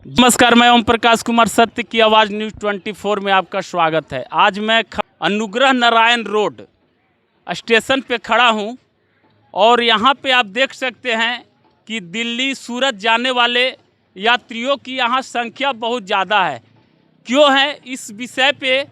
नमस्कार, मैं ओम प्रकाश कुमार, सत्य की आवाज़ न्यूज़ 24 में आपका स्वागत है। आज मैं अनुग्रह नारायण रोड स्टेशन पे खड़ा हूँ और यहाँ पे आप देख सकते हैं कि दिल्ली सूरत जाने वाले यात्रियों की यहाँ संख्या बहुत ज़्यादा है। क्यों है इस विषय पे?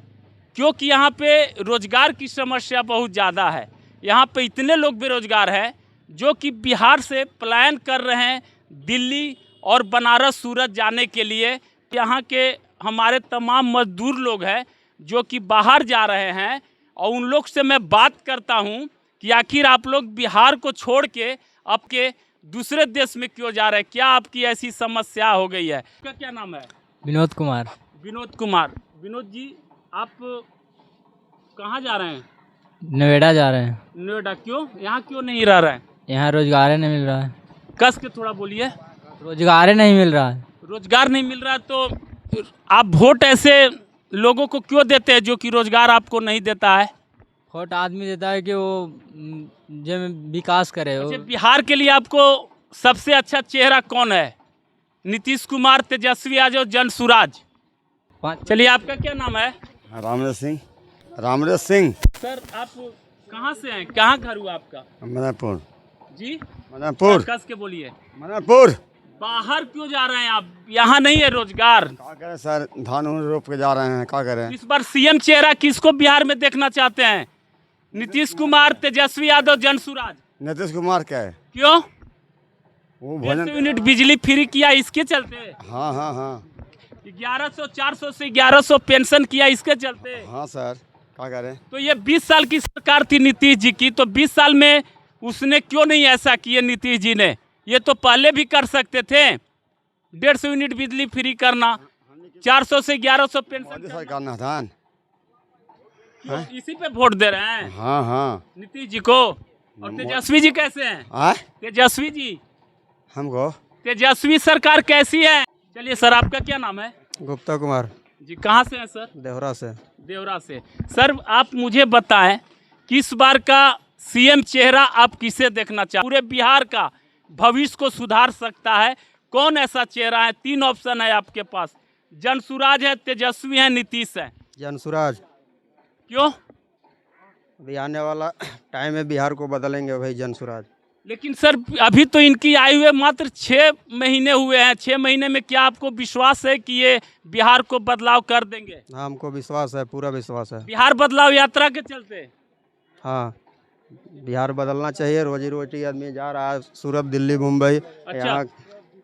क्योंकि यहाँ पे रोज़गार की समस्या बहुत ज़्यादा है। यहाँ पे इतने लोग बेरोज़गार हैं जो कि बिहार से पलायन कर रहे हैं दिल्ली और बनारस सूरत जाने के लिए। यहाँ के हमारे तमाम मजदूर लोग हैं जो कि बाहर जा रहे हैं और उन लोग से मैं बात करता हूँ कि आखिर आप लोग बिहार को छोड़ के आपके दूसरे देश में क्यों जा रहे हैं? क्या आपकी ऐसी समस्या हो गई है? आपका क्या नाम है? विनोद कुमार। विनोद कुमार। विनोद जी, आप कहाँ जा रहे हैं? नोएडा जा रहे हैं। नोएडा क्यों? यहाँ क्यों नहीं रह रहे हैं? यहाँ रोजगार ही नहीं मिल रहा है। कस के थोड़ा बोलिए। रोजगार ही नहीं मिल रहा है। रोजगार नहीं मिल रहा तो आप वोट ऐसे लोगों को क्यों देते हैं जो कि रोजगार आपको नहीं देता है? वोट आदमी देता है कि वो जो विकास करे वो। अच्छा, बिहार के लिए आपको सबसे अच्छा चेहरा कौन है? नीतीश कुमार, तेजस्वी यादव, जनसुराज? चलिए, आपका क्या नाम है? रामरेश सिंह। रामरेश सिंह। सर, आप कहाँ से हैं? कहाँ घर हुआ आपका? मदनपुर। जी, मदनपुर। कस के बोलिए। मदनपुर। बाहर क्यों जा रहे हैं आप? यहाँ नहीं है रोजगार। क्या करें सर, धान उन रोप के जा रहे हैं, क्या करें। इस बार सीएम चेहरा किसको बिहार में देखना चाहते हैं? नीतीश कुमार, तेजस्वी यादव, जनसुराज? नीतीश कुमार क्या है? क्यों? वो 100 भोजन। यूनिट बिजली फ्री किया, इसके चलते। हाँ हाँ हाँ 1100 400 से 1100 पेंशन किया, इसके चलते। हाँ सर, क्या करें। तो ये 20 साल की सरकार थी नीतीश जी की, तो 20 साल में उसने क्यों नहीं ऐसा किए नीतीश जी ने? ये तो पहले भी कर सकते थे। 150 यूनिट बिजली फ्री करना, 400 से 1100 पेंशन मोदी करना। सरकार ना धान। तो इसी पे वोट दे रहे हैं हाँ हाँ। नीतीश जी को। और तेजस्वी जी कैसे हैं? आए तेजस्वी जी, हमको तेजस्वी सरकार कैसी है? चलिए सर, आपका क्या नाम है? गुप्ता कुमार। जी, कहाँ से हैं सर? देवरा से। देवरा से। सर, आप मुझे बताएं कि इस बार का सीएम चेहरा आप किसे देखना चाहते? पूरे बिहार का भविष्य को सुधार सकता है, कौन ऐसा चेहरा है? 3 ऑप्शन है आपके पास। जनसुराज है, तेजस्वी है, नीतीश है। जनसुराज। क्यों? अभी आने वाला टाइम में बिहार को बदलेंगे भाई जनसुराज। लेकिन सर, अभी तो इनकी आयु है मात्र 6 महीने हुए हैं। 6 महीने में क्या आपको विश्वास है कि ये बिहार को बदलाव कर देंगे? हाँ, हमको विश्वास है, पूरा विश्वास है। बिहार बदलाव यात्रा के चलते। हाँ, बिहार बदलना चाहिए। रोजी रोटी आदमी जा रहा है सूरत, दिल्ली, मुंबई। यहाँ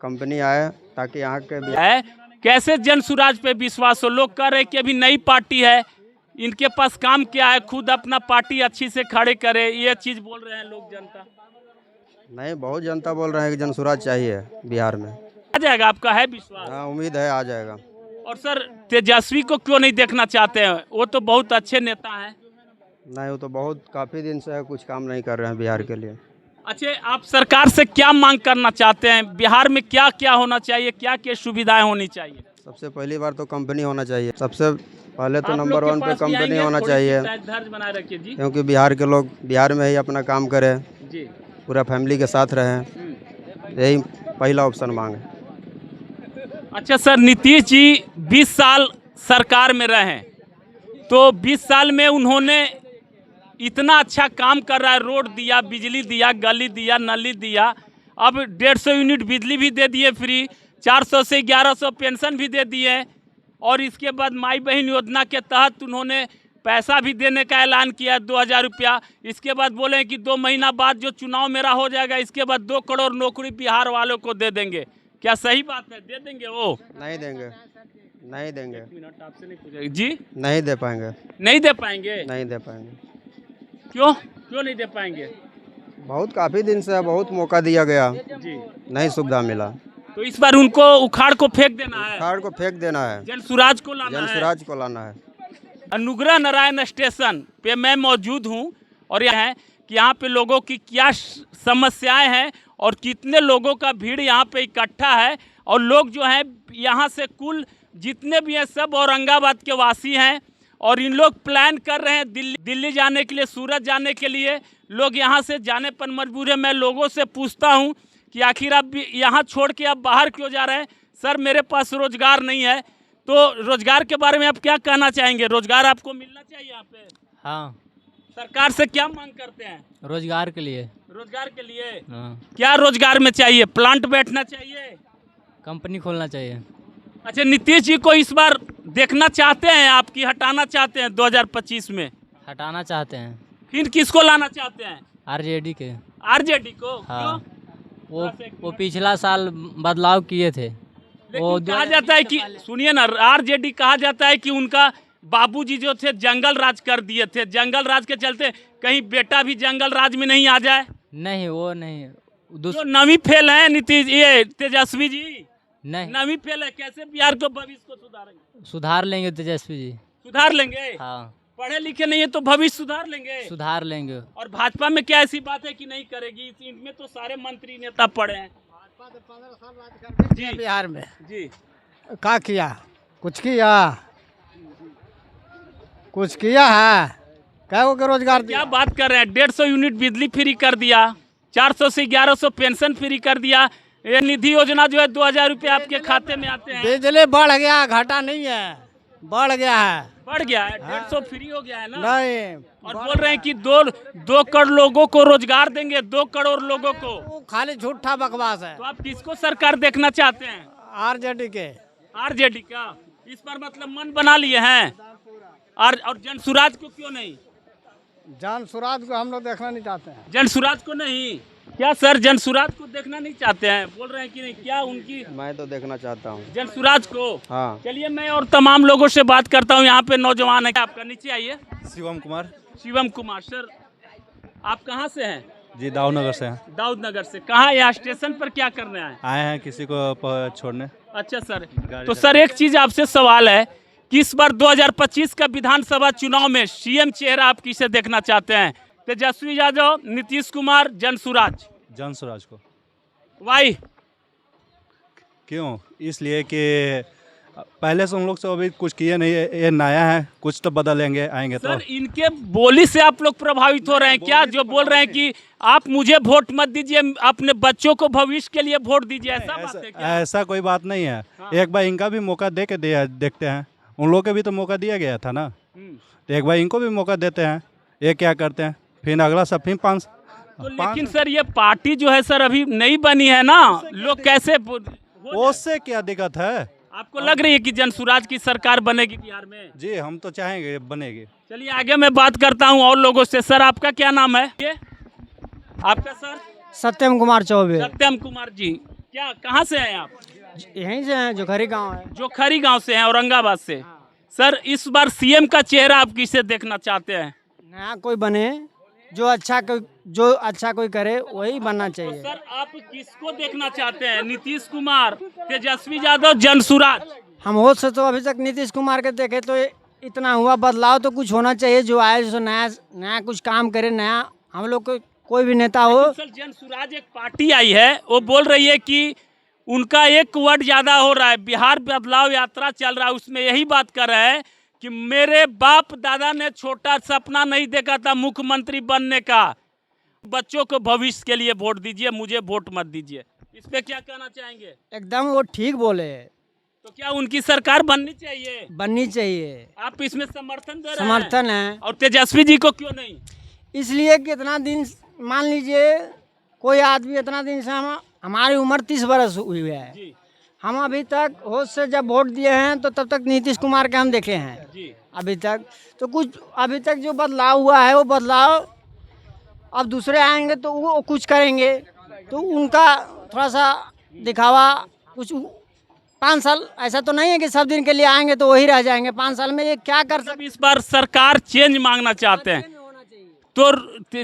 कंपनी आए ताकि यहाँ के है। कैसे जनसुराज पे विश्वास हो? लोग कह रहे हैं कि अभी नई पार्टी है, इनके पास काम क्या है, खुद अपना पार्टी अच्छी से खड़े करे, ये चीज बोल रहे हैं लोग, जनता। नहीं, बहुत जनता बोल रहे हैं कि जनसुराज चाहिए बिहार में। आ जाएगा, आपका है विश्वास? हाँ, उम्मीद है आ जाएगा। और सर, तेजस्वी को क्यों नहीं देखना चाहते हैं? वो तो बहुत अच्छे नेता हैं। नहीं, वो तो बहुत काफ़ी दिन से है, कुछ काम नहीं कर रहे हैं बिहार के लिए। अच्छा, आप सरकार से क्या मांग करना चाहते हैं? बिहार में क्या क्या होना चाहिए, क्या क्या सुविधाएं होनी चाहिए? सबसे पहली बार तो कंपनी होना चाहिए। सबसे पहले तो आप लोग नंबर के 1 पे पास भी कंपनी आएंगे, होना थोड़ी चाहिए, सी धैर्य बनाए रखिए जी। क्योंकि बिहार के लोग बिहार में ही अपना काम करें, जी। पूरा फैमिली के साथ रहें। यही पहला ऑप्शन मांगे। अच्छा सर, नीतीश जी 20 साल सरकार में रहे, तो 20 साल में उन्होंने इतना अच्छा काम कर रहा है। रोड दिया, बिजली दिया, गली दिया, नली दिया, अब 150 यूनिट बिजली भी दे दिए फ्री, 400 से 1100 पेंशन भी दे दिए, और इसके बाद माई बहन योजना के तहत उन्होंने पैसा भी देने का ऐलान किया, 2000 रुपया। इसके बाद बोले कि 2 महीना बाद जो चुनाव मेरा हो जाएगा, इसके बाद 2 करोड़ नौकरी बिहार वालों को दे देंगे। क्या सही बात है? दे देंगे वो? नहीं देंगे, नहीं देंगे। एक मिनट, आपसे नहीं पूछेगा जी। नहीं दे पाएंगे। नहीं दे पाएंगे? नहीं दे पाएंगे। क्यों? क्यों नहीं दे पाएंगे? बहुत काफ़ी दिन से बहुत मौका दिया गया, जी, नहीं सुविधा मिला। तो इस बार उनको उखाड़ को फेंक देना है, बिहार को फेंक देना है, जनसुराज को लाना है। जनसुराज को लाना है। अनुग्रह नारायण स्टेशन पे मैं मौजूद हूँ और यह है कि यहाँ पे लोगों की क्या समस्याएं हैं और कितने लोगों का भीड़ यहाँ पे इकट्ठा है। और लोग जो हैं यहाँ से कुल जितने भी हैं सब औरंगाबाद के वासी हैं, और इन लोग प्लान कर रहे हैं दिल्ली जाने के लिए, सूरत जाने के लिए। लोग यहाँ से जाने पर मजबूर है। मैं लोगों से पूछता हूँ कि आखिर आप यहाँ छोड़ के आप बाहर क्यों जा रहे हैं? सर मेरे पास रोजगार नहीं है, तो रोजगार के बारे में आप क्या कहना चाहेंगे? रोजगार आपको मिलना चाहिए यहाँ पे? हाँ, सरकार से क्या मांग करते हैं? रोजगार के लिए। रोजगार के लिए हाँ, क्या रोजगार में चाहिए? प्लांट बैठना चाहिए? कंपनी खोलना चाहिए। अच्छा, नीतीश जी को इस बार देखना चाहते हैं आप कि हटाना चाहते हैं 2025 में? हटाना चाहते हैं। फिर किसको लाना चाहते हैं? आरजेडी के। आरजेडी को? हाँ, क्यों? वो पिछला साल बदलाव किए थे। वो लेकिन कहा जाता है कि, सुनिए ना, आरजेडी कहा जाता है कि उनका बाबूजी जो थे जंगल राज कर दिए थे, जंगल राज के चलते कहीं बेटा भी जंगल राज में नहीं आ जाए। नहीं, वो नहीं। जो नवी फेल है नीतीश, ये तेजस्वी जी नहीं, नवी फेल है, कैसे बिहार को भविष्य को सुधारेंगे? सुधार लेंगे तेजस्वी जी। सुधार लेंगे? हाँ, पढ़े लिखे नहीं है तो भविष्य सुधार लेंगे? सुधार लेंगे। और भाजपा में क्या ऐसी बात है कि नहीं करेगी? इनमें तो सारे मंत्री नेता पड़े हैं। जी बिहार में जी, क्या किया? कुछ किया? कुछ किया है? क्या वो रोजगार क्या बात कर रहे हैं? 150 यूनिट बिजली फ्री कर दिया, 400 से 1100 पेंशन फ्री कर दिया, ये निधि योजना जो है 2000 रुपये आपके खाते में आते हैं। बिजली बढ़ गया, घाटा नहीं है, बढ़ गया है। बढ़ गया है, 150 फ्री हो गया है ना? नहीं, और बोल रहे हैं कि दो करोड़ लोगों को रोजगार देंगे, 2 करोड़ लोगों को। वो खाली झूठा बकवास है। तो आप किसको सरकार देखना चाहते हैं? आरजेडी के। आरजेडी का? इस पर मतलब मन बना लिए हैं। और जनसुराज को क्यों नहीं? जान सुराज को हम लोग देखना नहीं चाहते हैं। जनसुराज को नहीं? क्या सर जनसुराज को देखना नहीं चाहते हैं? बोल रहे हैं कि नहीं, क्या उनकी? मैं तो देखना चाहता हूँ जनसुराज को? हाँ। चलिए मैं और तमाम लोगों से बात करता हूँ। यहाँ पे नौजवान है, आपका नीचे आइए। शिवम कुमार शिवम कुमार सर, आप कहाँ से हैं? जी दाऊदनगर से हैं। दाऊदनगर से। कहाँ? यहाँ स्टेशन पर क्या करने आए? आए हैं किसी को छोड़ने। अच्छा सर, तो सर एक चीज आपसे सवाल है कि इस बार 2025 का विधानसभा चुनाव में सीएम चेहरा आप किसे देखना चाहते हैं? तेजस्वी यादव, नीतीश कुमार, जनसुराज? जनसुराज को। वाई? क्यों? इसलिए कि पहले से हम लोग से अभी कुछ किए नहीं है, ये नया है, कुछ तो बदलेंगे आएंगे तो। सर इनके बोली से आप लोग प्रभावित हो रहे हैं क्या? जो बोल रहे हैं कि आप मुझे वोट मत दीजिए, अपने बच्चों को भविष्य के लिए वोट दीजिए, ऐसा बात है क्या? ऐसा कोई बात नहीं है। एक बार इनका भी मौका दे के देखते हैं। उन लोग के भी तो मौका दिया गया था ना, तो एक बार इनको भी मौका देते हैं, ये क्या करते हैं, फिर अगला सब फिर 5। तो लेकिन सर ये पार्टी जो है सर अभी नहीं बनी है ना, लोग कैसे उससे क्या दिक्कत है? आपको लग रही है कि जनसुराज की सरकार बनेगी बिहार में? जी हम तो चाहेंगे बनेगी। चलिए आगे मैं बात करता हूँ और लोगों से। सर आपका क्या नाम है? ये आपका सर? सत्यम कुमार चौबे। सत्यम कुमार जी, क्या कहाँ से हैं आप? यहीं से हैं, जोखरी गांव है। जोखरी गांव से हैं, औरंगाबाद से। सर इस बार सीएम का चेहरा आप किसे देखना चाहते हैं? नया कोई बने, जो अच्छा कोई करे वही बनना चाहिए। सर आप किसको देखना चाहते हैं? नीतीश कुमार, तेजस्वी यादव, जनसुराज? हम होश से तो अभी तक नीतीश कुमार के देखे तो इतना हुआ, बदलाव तो कुछ होना चाहिए। जो आए जो नया कुछ काम करे, नया हम लोग को कोई भी नेता हो। सर जनसुराज एक पार्टी आई है, वो बोल रही है कि उनका एक वर्ड ज्यादा हो रहा है, बिहार बदलाव यात्रा चल रहा है, उसमें यही बात कर रहे हैं कि मेरे बाप दादा ने छोटा सपना नहीं देखा था मुख्यमंत्री बनने का, बच्चों को भविष्य के लिए वोट दीजिए, मुझे वोट मत दीजिए। इस पे क्या कहना चाहेंगे? एकदम वो ठीक बोले। तो क्या उनकी सरकार बननी चाहिए? बननी चाहिए। आप इसमें समर्थन दे रहे हैं? समर्थन है। और तेजस्वी जी को क्यों नहीं? इसलिए कि इतना दिन, मान लीजिए कोई आदमी इतना दिन से, हमारी उम्र 30 बरस हुई है जी हम अभी तक होश से जब वोट दिए हैं तो तब तक नीतीश कुमार के हम देखे हैं जी। अभी तक। तो कुछ अभी तक जो बदलाव हुआ है वो बदलाव अब दूसरे आएंगे तो वो कुछ करेंगे, तो उनका थोड़ा सा दिखावा कुछ। 5 साल ऐसा तो नहीं है कि सब दिन के लिए आएंगे तो वही रह जाएंगे। 5 साल में ये क्या कर सकते? इस बार सरकार चेंज मांगना चाहते हैं तो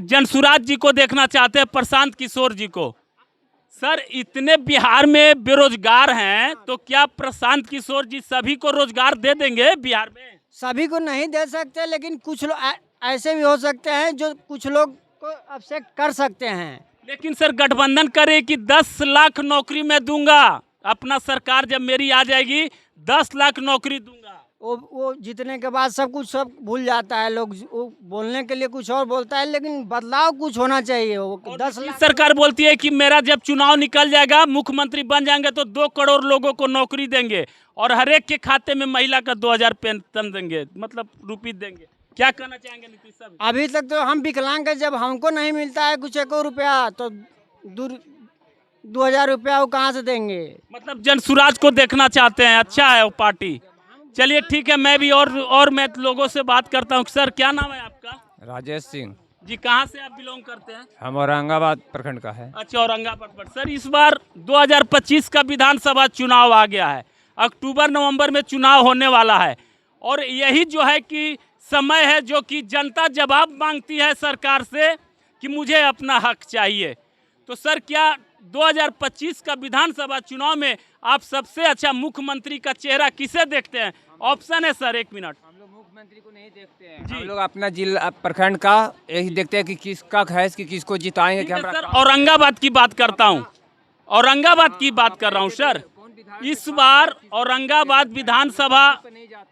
जनसुराज जी को देखना चाहते हैं, प्रशांत किशोर जी को। सर इतने बिहार में बेरोजगार हैं तो क्या प्रशांत किशोर जी सभी को रोजगार दे देंगे बिहार में? सभी को नहीं दे सकते, लेकिन कुछ लोग ऐसे भी हो सकते हैं जो कुछ लोग को अपसेट कर सकते हैं। लेकिन सर गठबंधन करे कि 10 लाख नौकरी मैं दूंगा, अपना सरकार जब मेरी आ जाएगी 10 लाख नौकरी दूंगा। वो जीतने के बाद सब कुछ सब भूल जाता है लोग। वो बोलने के लिए कुछ और बोलता है, लेकिन बदलाव कुछ होना चाहिए। वो 10 लाख सरकार बोलती है कि मेरा जब चुनाव निकल जाएगा, मुख्यमंत्री बन जाएंगे तो 2 करोड़ लोगों को नौकरी देंगे और हर एक के खाते में महिला का 2000 पेंशन देंगे, मतलब रुपये देंगे। क्या कहना चाहेंगे नीतीश साहब? अभी तक तो हम विकलांग हैं, जब हमको नहीं मिलता है कुछ 1 रुपया तो 2000 रुपया वो कहाँ से देंगे? मतलब जनसुराज को देखना चाहते हैं। अच्छा है वो पार्टी। चलिए ठीक है, मैं भी और मैं लोगों से बात करता हूँ। सर क्या नाम है आपका? राजेश सिंह। जी, कहाँ से आप बिलोंग करते हैं? हम औरंगाबाद प्रखंड का है। अच्छा, औरंगाबाद पर। सर इस बार 2025 का विधानसभा चुनाव आ गया है। अक्टूबर नवंबर में चुनाव होने वाला है और यही जो है कि समय है जो कि जनता जवाब मांगती है सरकार से कि मुझे अपना हक चाहिए। तो सर क्या 2025 का विधानसभा चुनाव में आप सबसे अच्छा मुख्यमंत्री का चेहरा किसे देखते हैं? ऑप्शन है सर, 1 मिनट। हम लोग मुख्यमंत्री को नहीं देखते हैं, हम लोग अपना जिला प्रखंड का यही देखते हैं कि किसका है कि किसको जिताएंगे। कि सर औरंगाबाद की बात करता हूँ, औरंगाबाद की बात कर रहा हूँ सर। इस बार औरंगाबाद विधानसभा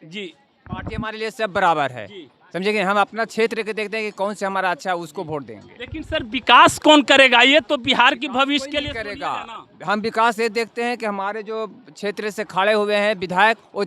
जी पार्टी हमारे लिए सब बराबर है, समझे कि हम अपना क्षेत्र के देखते हैं कि कौन से हमारा अच्छा है उसको वोट देंगे। लेकिन सर विकास कौन करेगा? ये तो बिहार की भविष्य के लिए करेगा। ना। हम विकास ये देखते हैं कि हमारे जो क्षेत्र से खड़े हुए हैं विधायक वो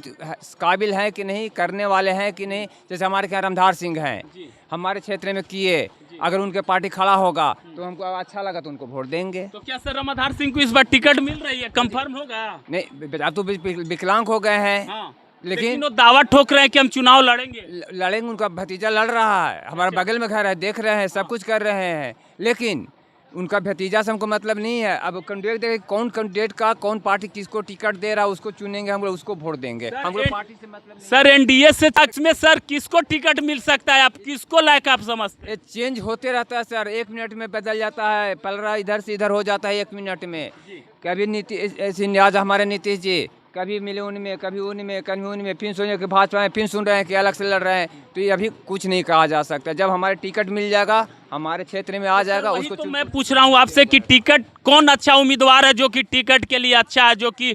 काबिल हैं कि नहीं, करने वाले हैं कि नहीं। जैसे हमारे यहाँ रामधार सिंह हैं, हमारे क्षेत्र में किए। अगर उनके पार्टी खड़ा होगा तो हमको अच्छा लगा तो उनको वोट देंगे। तो क्या सर रामधार सिंह को इस बार टिकट मिल रही है? कंफर्म होगा? नहीं, अब तो विकलांग हो गए हैं। हाँ। लेकिन वो दावा ठोक रहे हैं कि हम चुनाव लड़ेंगे। लड़ेंगे, उनका भतीजा लड़ रहा है, हमारे बगल में घर है, देख रहे हैं, सब कुछ कर रहे हैं। लेकिन उनका भतीजा से हमको मतलब नहीं है। अब कैंडिडेट देखें कौन कैंडिडेट का कौन पार्टी किसको टिकट दे रहा है उसको चुनेंगे, हम लोग उसको वोट देंगे। हमको पार्टी से मतलब नहीं। सर एनडीए से तक में सर किसको टिकट मिल सकता है? आप किसको लायक आप समझते हैं? ये चेंज होते रहता है सर, 1 मिनट में बदल जाता है, पलरा इधर से इधर हो जाता है 1 मिनट में। कभी नीतीश हमारे नीतीश जी कभी मिले उनमें, कभी उनमें, कभी उनमें, फिर सुने कि भाजपा में, फिर सुन रहे हैं कि अलग से लड़ रहे हैं। तो ये अभी कुछ नहीं कहा जा सकता। जब हमारे टिकट मिल जाएगा, हमारे क्षेत्र में आ जाएगा, वही उसको तो मैं पूछ रहा हूँ आपसे कि टिकट कौन अच्छा उम्मीदवार है जो कि टिकट के लिए अच्छा है, जो कि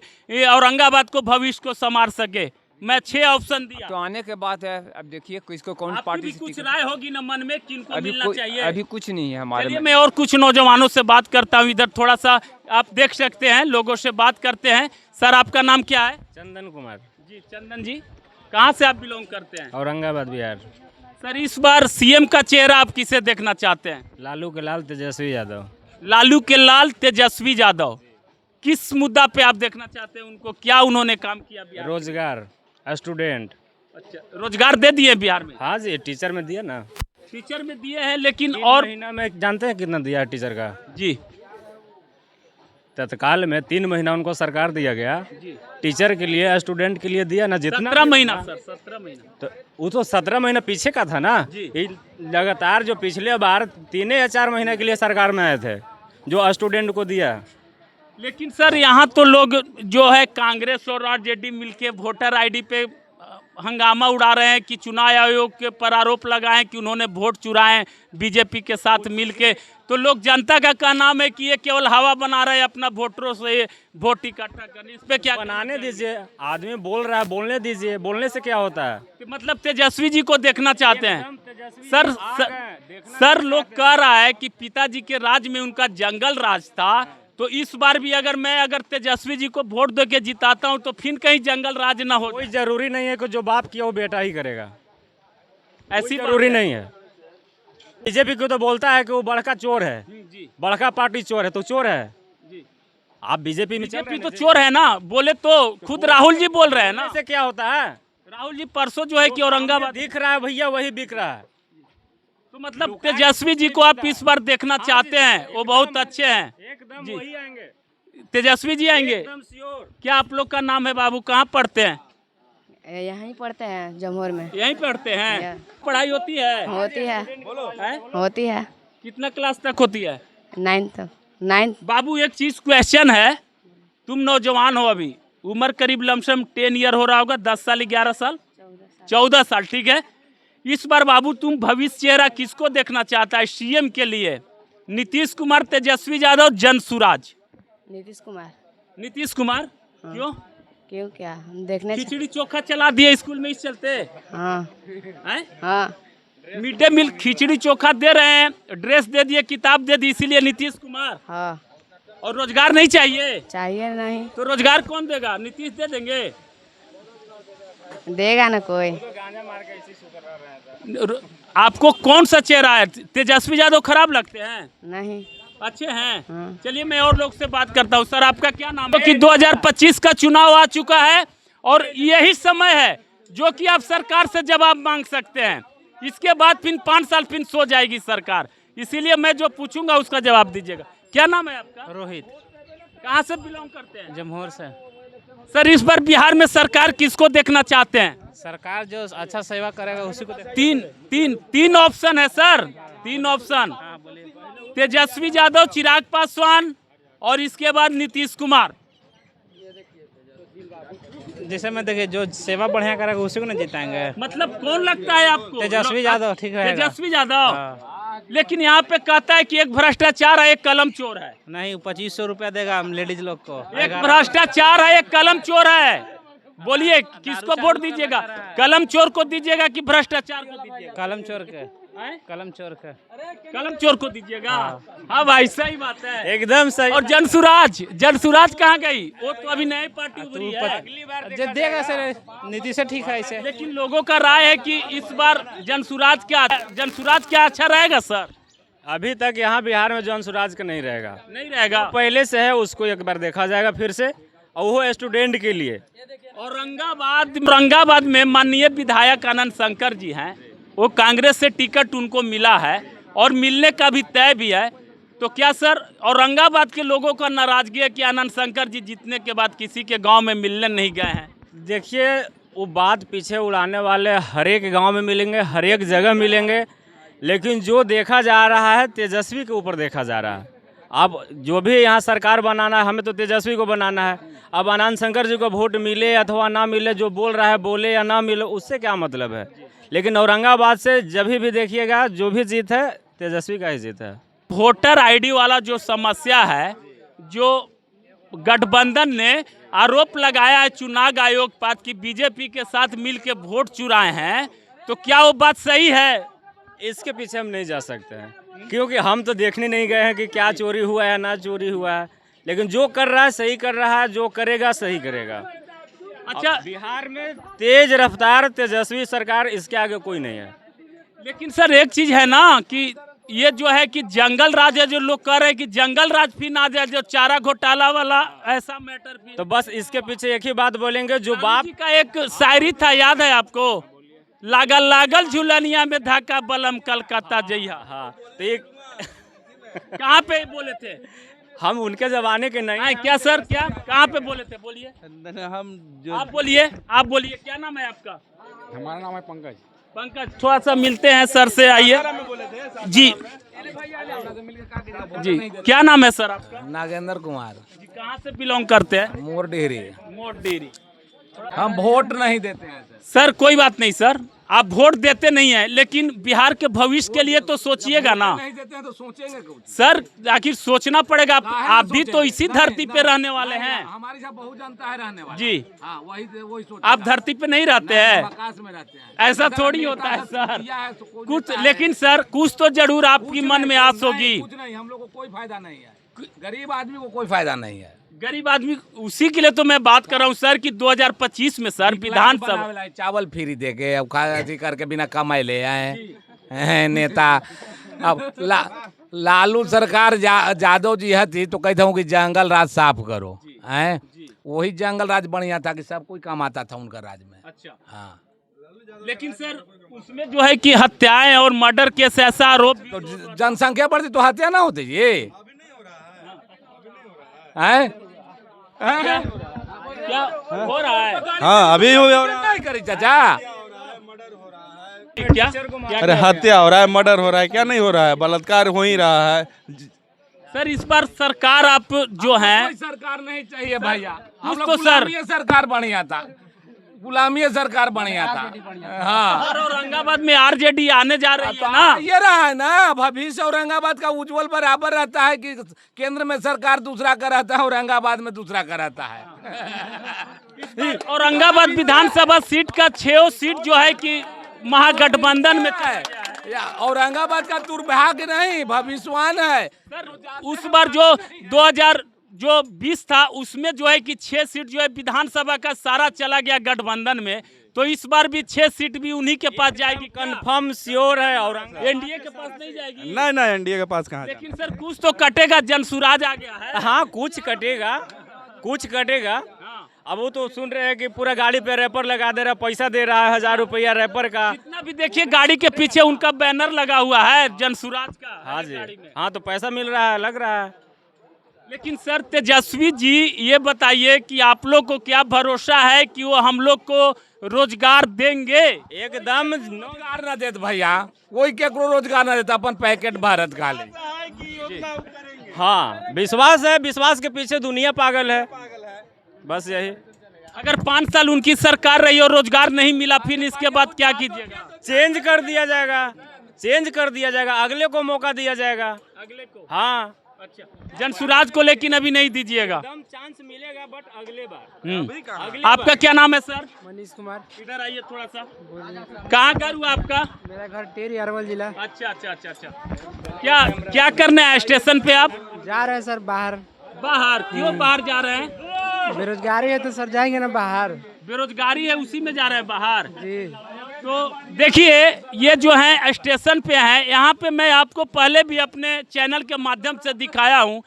औरंगाबाद को भविष्य को संवार सके। मैं 6 ऑप्शन दिया तो आने के बाद है। अब देखिए किसको कौन आपकी पार्टी भी से कुछ टिकट- राय होगी ना मन में किनको मिलना चाहिए? अभी कुछ नहीं है हमारे चलिए में। मैं और कुछ नौजवानों से बात करता हूँ। इधर थोड़ा सा आप देख सकते हैं, लोगों से बात करते हैं। सर आपका नाम क्या है? चंदन कुमार। जी चंदन जी, कहाँ से आप बिलोंग करते हैं? औरंगाबाद बिहार। सर इस बार सीएम का चेहरा आप किसे देखना चाहते हैं? लालू के लाल तेजस्वी यादव। लालू के लाल तेजस्वी यादव। किस मुद्दा पे आप देखना चाहते हैं उनको? क्या उन्होंने काम किया बिहार में? रोजगार, स्टूडेंट। अच्छा, रोजगार दे दिए बिहार में? हाँ जी, टीचर में दिया ना। टीचर में दिए हैं, लेकिन 3 और महीना में जानते हैं कितना दिया है टीचर का? जी तत्काल में 3 महीना उनको सरकार दिया गया। टीचर के लिए, स्टूडेंट के लिए दिया ना जितना। 17 महीना सर, 17 महीना। तो वो तो 17 महीना पीछे का था ना। जी। ये लगातार जो पिछले बार 3 या 4 महीने के लिए सरकार में आए थे, जो स्टूडेंट को दिया। लेकिन सर यहाँ तो लोग जो है कांग्रेस और आरजेडी मिलके वोटर आईडी पे हंगामा उड़ा रहे हैं कि चुनाव आयोग के पर आरोप लगाएं कि उन्होंने वोट चुराए बीजेपी के साथ मिलके। तो लोग जनता का कहना है कि ये केवल हवा बना रहे हैं अपना वोटरों से वोट इकट्ठा करने। इस पे क्या बनाने दीजिए, आदमी बोल रहा है, बोलने दीजिए। बोलने से क्या होता है? मतलब तेजस्वी जी को देखना चाहते हैं सर लोग कह रहा है कि पिताजी के राज में उनका जंगल राज था, तो इस बार भी अगर तेजस्वी जी को वोट दे के जिताता हूं तो फिर कहीं जंगल राज ना हो। कोई जरूरी नहीं है कि जो बाप किया वो बेटा ही करेगा, ऐसी जरूरी नहीं है। बीजेपी को तो बोलता है कि वो बड़का चोर है, बड़का पार्टी चोर है, तो चोर है। आप बीजेपी में बीजेपी तो चोर है ना, बोले तो खुद राहुल जी बोल रहे हैं ना। से क्या होता है? राहुल जी परसों जो है कि औरंगाबाद दिख रहा है भैया, वही बिक रहा है। तो मतलब तेजस्वी जी को आप इस बार देखना चाहते हैं, वो बहुत अच्छे हैं। एकदम जी। वही आएंगे, तेजस्वी जी आएंगे। एकदम श्योर। क्या आप लोग का नाम है बाबू? कहाँ पढ़ते हैं? यहीं पढ़ते हैं जमोर में। यहीं पढ़ते हैं। पढ़ाई होती है? होती है, है? होती है। कितना क्लास तक होती है? 9th। बाबू एक चीज क्वेश्चन है, तुम नौजवान हो, अभी उम्र करीब लमसम 10 ईयर हो रहा होगा, 10 साल 11 साल 14 साल, ठीक है। इस बार बाबू तुम भविष्य चेहरा किसको देखना चाहता है सीएम के लिए? नीतीश कुमार, तेजस्वी यादव, जनसुराज? नीतीश कुमार। नीतीश कुमार। क्यों? क्यों क्या हम देखने खिचड़ी चोखा चला दिए स्कूल में इस चलते हाँ हैं? हाँ मिड डे मील खिचड़ी चोखा दे रहे हैं, ड्रेस दे दिए, किताब दे दी, इसीलिए नीतीश कुमार। हाँ और रोजगार नहीं चाहिए चाहिए नहीं तो रोजगार कौन देगा? नीतीश दे देंगे? देगा ना कोई। आपको कौन सा चेहरा है? तेजस्वी यादव खराब लगते हैं? नहीं अच्छे हैं। हाँ। चलिए मैं और लोग से बात करता हूँ। सर आपका क्या नाम है? कि 2025 का चुनाव आ चुका है और यही समय है जो कि आप सरकार से जवाब मांग सकते हैं। इसके बाद फिर 5 साल फिर सो जाएगी सरकार, इसीलिए मैं जो पूछूंगा उसका जवाब दीजिएगा। क्या नाम है आपका? रोहित, कहाँ से बिलोंग करते हैं? जमहोर से। सर इस बार बिहार में सरकार किसको देखना चाहते हैं? सरकार जो अच्छा सेवा करेगा उसी को तीन ऑप्शन है सर, 3 ऑप्शन। तेजस्वी यादव, चिराग पासवान और इसके बाद नीतीश कुमार। जैसे मैं देखिए जो सेवा बढ़िया करेगा उसी को ना जिताएंगे। मतलब कौन लगता है आपको? तेजस्वी यादव ठीक रहेगा। तेजस्वी यादव। लेकिन यहाँ पे कहता है कि एक भ्रष्टाचार है, एक कलम चोर है। नहीं 2500 रुपया देगा हम लेडीज लोग को। एक भ्रष्टाचार है, एक कलम चोर है। बोलिए किसको वोट दीजिएगा? कलम चोर को दीजिएगा कि भ्रष्टाचार को दीजिएगा? कलम चोर के। कलम चोर को दीजिएगा। हाँ भाई सही बात है, एकदम सही। और जनसुराज कहाँ गई? वो तो अभी नई पार्टी उभरी है। अगली बार देगा सर, नीति से ठीक है इसे। लेकिन लोगों का राय है कि इस बार जनसुराज क्या अच्छा रहेगा सर? अभी तक यहाँ बिहार में जनसुराज का नहीं रहेगा। पहले से है, उसको एक बार देखा जाएगा फिर से, और वो स्टूडेंट के लिए। औरंगाबाद में माननीय विधायक आनंद शंकर जी हैं, वो कांग्रेस से टिकट उनको मिला है और मिलने का भी तय भी है। तो क्या सर औरंगाबाद के लोगों का नाराजगी है कि आनंद शंकर जी जीतने के बाद किसी के गांव में मिलने नहीं गए हैं? देखिए वो बात पीछे उड़ाने वाले हर एक गांव में मिलेंगे, हर एक जगह मिलेंगे, लेकिन जो देखा जा रहा है तेजस्वी के ऊपर देखा जा रहा है। अब जो भी यहाँ सरकार बनाना है, हमें तो तेजस्वी को बनाना है। अब आनंद शंकर जी को वोट मिले अथवा ना मिले, जो बोल रहा है बोले या ना मिले, उससे क्या मतलब है। लेकिन औरंगाबाद से जब भी देखिएगा जो भी जीत है तेजस्वी का ही जीत है। वोटर आईडी वाला जो समस्या है, जो गठबंधन ने आरोप लगाया है चुनाव आयोग पर कि बीजेपी के साथ मिलकर वोट चुराए हैं, तो क्या वो बात सही है? इसके पीछे हम नहीं जा सकते हैं, क्योंकि हम तो देखने नहीं गए हैं कि क्या चोरी हुआ है ना चोरी हुआ है। लेकिन जो कर रहा है सही कर रहा है, जो करेगा सही करेगा। अच्छा, बिहार में तेज रफ्तार तेजस्वी सरकार, इसके आगे कोई नहीं है। लेकिन सर एक चीज है ना कि ये जो है कि जंगल राज है, जो लोग कह रहे हैं कि जंगल राज फिर ना जाए, जो चारा घोटाला वाला ऐसा मैटर भी। तो बस इसके पीछे एक ही बात बोलेंगे, जो बाप का एक शायरी था, याद है आपको? लागल लागल झुलनिया में धाका बलम कलकत्ता जइहा। हाँ, तो एक कहाँ पे बोले थे? हम उनके जमाने के नहीं। क्या सर, क्या कहाँ पे बोले थे? बोलिए। आप बोलिए क्या नाम है आपका? हमारा नाम है पंकज। थोड़ा सा मिलते हैं सर से, आइए जी। क्या नाम है सर आपका? नागेंद्र कुमार। जी कहाँ से बिलोंग करते हैं? मोर डेहरी। हम वोट नहीं देते हैं सर। कोई बात नहीं सर, आप वोट देते नहीं है, लेकिन बिहार के भविष्य के लिए तो सोचिएगा ना। नहीं देते हैं तो सोचेंगे सर, आखिर सोचना पड़ेगा। आप भी तो इसी धरती पे रहने वाले हैं। हमारे यहाँ बहुत जनता है रहने वाला। जी हाँ, वही आप धरती पे नहीं रहते हैं, आकाश में रहते हैं। ऐसा थोड़ी होता है सर। कुछ लेकिन सर कुछ तो जरूर आपकी मन में आस होगी। कुछ नहीं, हम लोग को कोई फायदा नहीं है, गरीब आदमी को कोई फायदा नहीं है। गरीब आदमी, उसी के लिए तो मैं बात कर रहा हूँ सर कि 2025 में सर विधानसभा चावल फ्री दे के अब खाती करके बिना कमाई ले आए नेता। अब लालू सरकार यादव जी थी तो कहता हूँ कि जंगल राज साफ करो, हैं वही जंगल राज बढ़िया था कि सब कोई कमाता था उनका राज में। अच्छा हाँ, लेकिन सर उसमें जो है कि हत्याएं और मर्डर केस ऐसा आरोप, तो जनसंख्या बढ़ती तो हत्या ना होती ये है। क्या हो रहा है? हाँ अभी हो रहा है। नहीं करी चाचा, क्या अरे हत्या हो रहा है, मर्डर हो रहा है, क्या नहीं हो रहा है, बलात्कार हो ही रहा है। सर इस बार सरकार आप जो है, कोई सरकार नहीं चाहिए भैया, हम तो लोग सर सरकार बढ़िया था। गुलामी सरकार बढ़िया था। हाँ, और औरंगाबाद में आरजेडी आने जा रही है ना। ये रहा है ना, भविष्य औरंगाबाद का उज्जवल बराबर रहता है कि केंद्र में सरकार दूसरा का रहता है, औरंगाबाद में दूसरा का रहता है। औरंगाबाद विधानसभा सीट का 6 सीट जो है कि महागठबंधन में है। औरंगाबाद का दुर्भाग्य नहीं, भविष्यवान है। उस बार जो 2020 था उसमें जो है कि 6 सीट जो है विधानसभा का सारा चला गया गठबंधन में, तो इस बार भी 6 सीट भी उन्हीं के पास जाएगी। कंफर्म श्योर है। और एनडीए के पास नहीं जाएगी। नहीं एनडीए के पास कहाँ लेकिन सर कुछ तो कटेगा, जनसुराज आ गया है। हाँ, कुछ कटेगा, कुछ कटेगा। अब वो तो सुन रहे हैं कि पूरा गाड़ी पे रैपर लगा दे रहा, पैसा दे रहा है 1000 रुपया रैपर का। जितना भी देखिए गाड़ी के पीछे उनका बैनर लगा हुआ है जनसुराज का। हाँ जी, हाँ, तो पैसा मिल रहा है, लग रहा है। लेकिन सर तेजस्वी जी ये बताइए कि आप लोग को क्या भरोसा है कि वो हम लोग को रोजगार देंगे? एकदम रोजगार न देते भैया, कोई केकरो रोजगार न देता, अपन पैकेट भारत खा ले। हाँ, विश्वास है, विश्वास के पीछे दुनिया पागल है, बस यही। अगर 5 साल उनकी सरकार रही और रोजगार नहीं मिला, फिर इसके बाद क्या कीजिएगा? चेंज कर दिया जाएगा, चेंज कर दिया जाएगा, अगले को मौका दिया जाएगा, अगले को। हाँ। अच्छा, जनसुराज को लेकिन अभी नहीं दीजिएगा। एकदम चांस मिलेगा, बट अगले बार। आपका क्या नाम है सर? मनीष कुमार। इधर आइए थोड़ा सा। कहाँ घर हुआ आपका? मेरा घर टेरी अरवल जिला। अच्छा अच्छा अच्छा अच्छा। क्या क्या करने आए स्टेशन पे आप? जा रहे हैं सर बाहर। बाहर? क्यों बाहर जा रहे हैं? बेरोजगारी है तो सर जाएंगे ना बाहर। बेरोजगारी है उसी में जा रहे हैं बाहर। जी। तो देखिए ये जो है स्टेशन पे है, यहाँ पे मैं आपको पहले भी अपने चैनल के माध्यम से दिखाया हूँ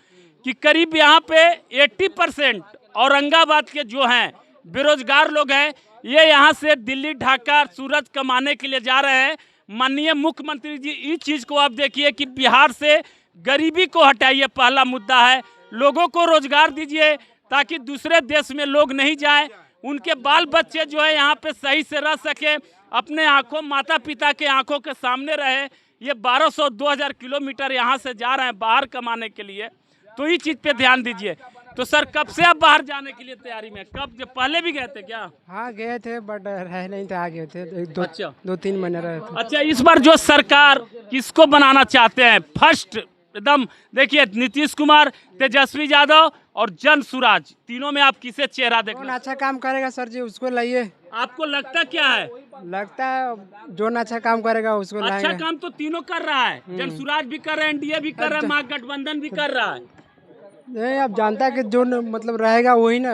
कि करीब यहाँ पे 80% औरंगाबाद के जो हैं बेरोजगार लोग हैं, ये यहाँ से दिल्ली, ढाका, सूरत कमाने के लिए जा रहे हैं। माननीय मुख्यमंत्री जी इस चीज़ को आप देखिए कि बिहार से गरीबी को हटाइए, पहला मुद्दा है। लोगों को रोजगार दीजिए ताकि दूसरे देश में लोग नहीं जाएं, उनके बाल बच्चे जो है यहाँ पे सही से रह सके, अपने आंखों, माता पिता के आंखों के सामने रहे। ये 1200-2000 किलोमीटर यहाँ से जा रहे हैं बाहर कमाने के लिए, तो इस चीज़ पे ध्यान दीजिए। तो सर कब से आप बाहर जाने के लिए तैयारी में? कब, जब पहले भी गए थे क्या? हाँ गए थे बट रह नहीं थे, आ गए थे। अच्छा। 2-3 महीने रहे थे। अच्छा, इस बार जो सरकार किसको बनाना चाहते हैं? फर्स्ट एकदम देखिए, नीतीश कुमार, तेजस्वी यादव और जनसुराज, तीनों में आप किसे चेहरा कौन देखना? अच्छा काम करेगा सर जी उसको लाइए। आपको लगता क्या है? लगता है जो अच्छा काम करेगा उसको अच्छा लाएंगे। काम तो तीनों कर रहा है, जनसुराज भी कर रहे हैं, एनडीए भी कर रहा है, महागठबंधन भी कर रहा है। नहीं, अब जानता है कि जो मतलब रहेगा वही ना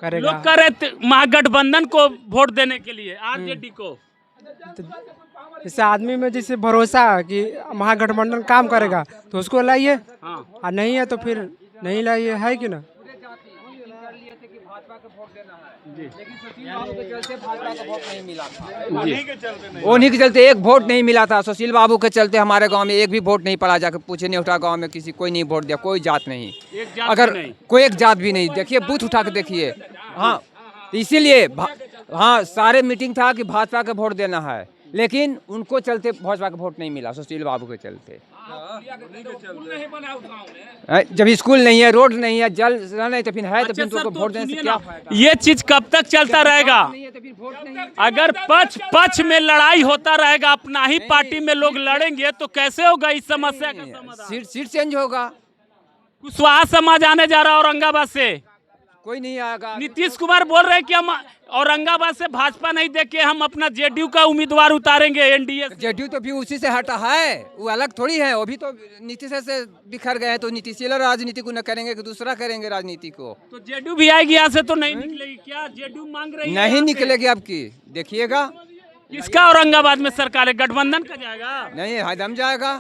करेगा। लोग कर रहे महागठबंधन को वोट देने के लिए, आरजेडी को। इससे आदमी में जैसे भरोसा कि महागठबंधन काम करेगा तो उसको लाइए। हाँ। और नहीं है तो फिर नहीं लाइए, है कि ना? उन्हीं के चलते एक वोट नहीं मिला था, सुशील बाबू के चलते हमारे गांव में एक भी वोट नहीं पड़ा। जाकर पूछे नहीं, उठा गांव में किसी, कोई नहीं वोट दिया, कोई जात नहीं। एक जात अगर नहीं। कोई एक जात भी नहीं, देखिए बूथ उठा के देखिए। हाँ, तो इसीलिए हाँ सारे मीटिंग था कि भाजपा के वोट देना है, लेकिन उनको चलते भाजपा का वोट नहीं मिला, सुशील बाबू के चलते। जब स्कूल नहीं है, रोड नहीं है, जल नहीं, तो फिर है तो फिर उनको वोट देने से क्या फायदा? ये चीज कब तक चलता रहेगा? अगर पक्ष में लड़ाई होता रहेगा, अपना ही पार्टी में लोग लड़ेंगे, तो कैसे होगा इस समस्या का समाधान? सीट चेंज होगा। कुशवाहा समाज आने जा रहा है औरंगाबाद से, कोई नहीं आएगा। नीतीश कुमार बोल रहे हैं कि हम औरंगाबाद से भाजपा नहीं देके हम अपना जेडीयू का उम्मीदवार उतारेंगे एनडीए। जेडीयू तो भी उसी से हटा है, वो अलग थोड़ी है। वो भी तो नीतीश से बिखर गए हैं, तो नीतीश राजनीति को न करेंगे कि दूसरा करेंगे राजनीति को। तो जेडीयू भी आएगी यहाँ से, तो नहीं निकलेगी क्या? जेडीयू मांग रही है, नहीं निकलेगी आपकी, देखिएगा। किसका औरंगाबाद में सरकार है? गठबंधन का जाएगा? नहीं, एकदम जाएगा,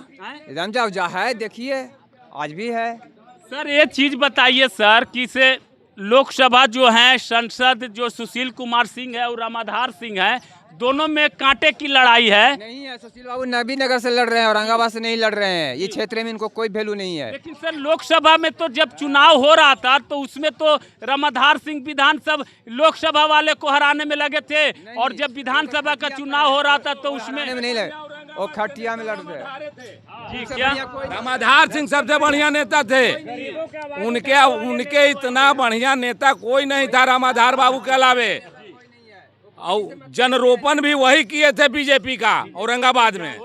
एकदम जाओ जा है, देखिए आज भी है। सर ये चीज बताइए सर कि से लोकसभा जो है, संसद जो सुशील कुमार सिंह है और रामाधार सिंह है, दोनों में कांटे की लड़ाई है। नहीं है, सुशील बाबू नबी नगर से लड़ रहे हैं, औरंगाबाद से नहीं लड़ रहे हैं। ये क्षेत्र में इनको कोई वैल्यू नहीं है। लेकिन सर लोकसभा में तो जब चुनाव हो रहा था तो उसमें तो रामाधार सिंह विधानसभा लोकसभा वाले को हराने में लगे थे, और जब विधानसभा का चुनाव हो रहा था तो उसमें नहीं लगे, वो खटिया में लड़ रहे। जी क्या? रामाधार सिंह सबसे बढ़िया नेता थे, उनके इतना बढ़िया नेता कोई नहीं था रामाधार बाबू के अलावे। और जनरोपण भी वही किए थे बीजेपी का औरंगाबाद में।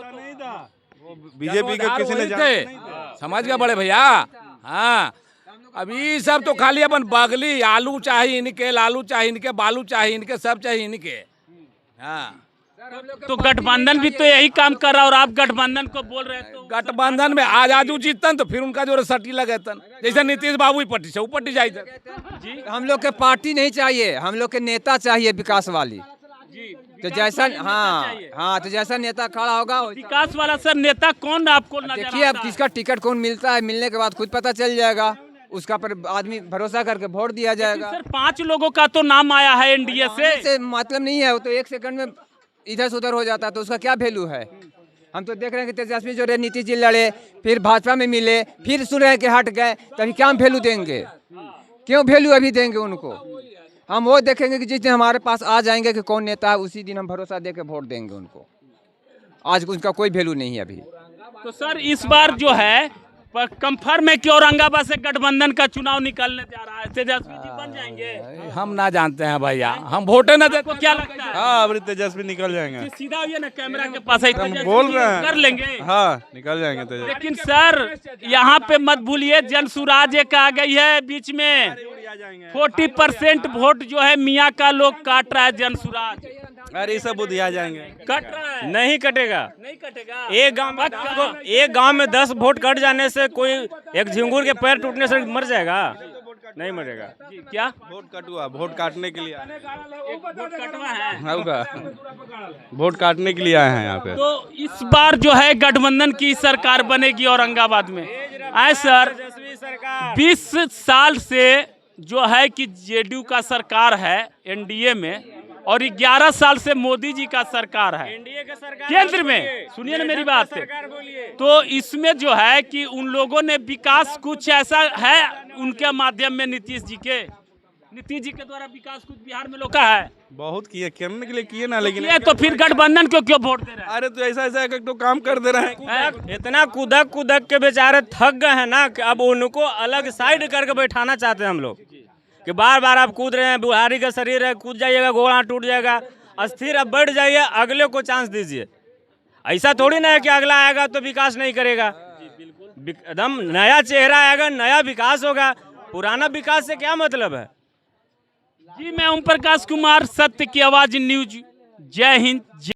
बीजेपी का किसी ने थे, समझ गए बड़े भैया। हाँ, अभी सब तो खाली अपन बगली, आलू चाहिए इनके, लालू चाहिए इनके, बालू चाहिए इनके, सब चाहिए इनके। हाँ, तो गठबंधन भी तो यही काम कर रहा और आप गठबंधन को बोल रहे हैं तो गठबंधन में आजादू जीतन तो फिर उनका जो सटी लगेतन, जैसे नीतीश बाबू ही पट्टी से वो पट्टी जाए। हम लोग के पार्टी नहीं चाहिए, हम लोग के नेता चाहिए विकास वाली। तो जैसा हाँ तो जैसा नेता खड़ा होगा विकास वाला। सर नेता कौन आपको नजर देखिए, अब किसका टिकट कौन मिलता है, मिलने के बाद खुद पता चल जाएगा, उसका पर आदमी भरोसा करके वोट दिया जाएगा। सर 5 लोगों का तो नाम आया है एनडीए से मतलब नहीं है, वो तो 1 सेकंड में इधर से उधर हो जाता है, तो उसका क्या वैल्यू है। हम तो देख रहे हैं कि तेजस्वी जो रहे नीतीश जी लड़े, फिर भाजपा में मिले, फिर सुन रहे हैं कि हट गए, तभी क्या हम वैल्यू देंगे, क्यों वैल्यू अभी देंगे उनको। हम वो देखेंगे कि जिस दिन हमारे पास आ जाएंगे कि कौन नेता है, उसी दिन हम भरोसा दे के वोट देंगे उनको। आज उनका कोई वैल्यू नहीं है अभी। तो सर इस बार जो है कंफर्म है कि औरंगाबाद से गठबंधन का चुनाव निकलने जा रहा है, तेजस्वी जी बन जाएंगे। हम ना जानते हैं भैया, हम वोटे न देते। आपको क्या लगता है? हाँ, अभी तेजस्वी निकल जाएंगे। सीधा ये ना कैमरा के पास है, हम बोल रहे हैं कर लेंगे। हाँ, निकल जाएंगे तेजस्वी। लेकिन सर यहाँ पे मत भूलिए, जन सुराज एक आ गई है बीच में। 40% वोट जो है मियाँ का लोग काट रहा है जन सुराज। अरे सब बुधिया जाएंगे। कट रहा है, नहीं कटेगा। नहीं कटेगा। एक गांव में 10 वोट कट जाने से कोई एक झिंगुर के पैर टूटने से मर जाएगा? नहीं मरेगा। क्या वोट कटुआ, वोट काटने के लिए वोट कटवा है? वोट काटने के लिए आए हैं यहाँ पे। तो इस बार जो है गठबंधन की सरकार बनेगी औरंगाबाद में। आए सर, 20 साल से जो है कि जेडीयू का सरकार है एनडीए में, और 11 साल से मोदी जी का सरकार है एनडीए का सरकार केंद्र में। सुनिए ना मेरी बात, तो इसमें जो है कि उन लोगों ने विकास कुछ ऐसा है उनके माध्यम में, नीतीश जी के द्वारा विकास कुछ बिहार में लोग है बहुत किए, करने के लिए किए ना, लेकिन ये तो फिर गठबंधन को क्यों वोट दे रहे हैं? अरे तो ऐसा एक तो काम कर दे रहे हैं। इतना कुदक के बेचारे थक गए हैं ना कि अब उनको अलग साइड करके बैठाना चाहते हैं हम लोग, कि बार बार आप कूद रहे हैं, बुढ़ारी का शरीर है, कूद जाइएगा घोड़ा टूट जाएगा, अस्थिर अब बढ़ जाइए, अगले को चांस दीजिए। ऐसा थोड़ी ना है कि अगला आएगा तो विकास नहीं करेगा। एकदम नया चेहरा आएगा, नया विकास होगा। पुराना विकास से क्या मतलब है? जी मैं ओम प्रकाश कुमार, सत्य की आवाज न्यूज। जय हिंद।